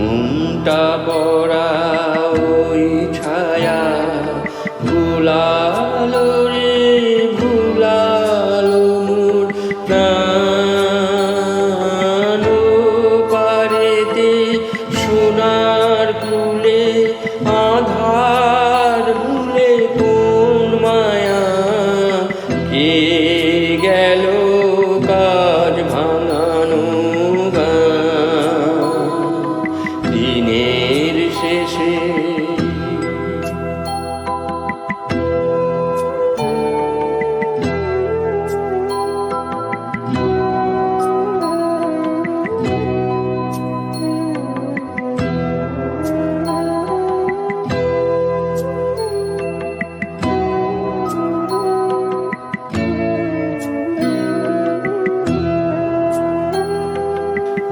ঘুমটা পড়া ওই ছায়া ভুলালো রে ভুলালো মোর প্রাণ পারেতে সোনার কুলে আধার ভুলে কোন মায়া কে গেল কাজ ভাঙানো দিনের শেষে।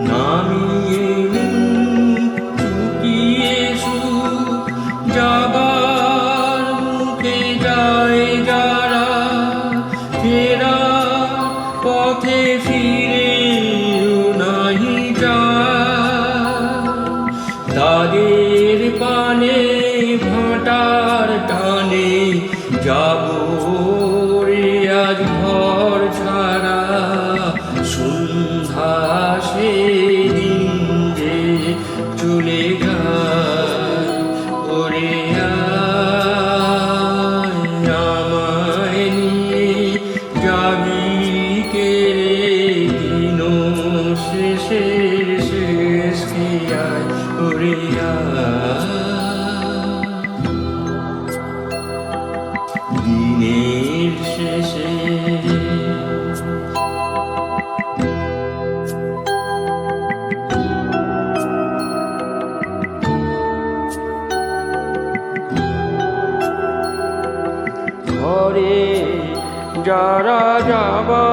নামিয়ে চুকিয়ে যাবার মুখে যায় যারা ফেরা পথে ফিরেও নাহি যায় তাদের পানে ভাটার টানে যাব রে আজ ঘর ছাড়া সন্ধ্যা সেদিন যে চলে যায় ওরে আমায় নিয়ে যাবি কে রে দিন শেষের শেষ খেয়ায় ওরে দিনের শেষে। ঘরে যারা যাবা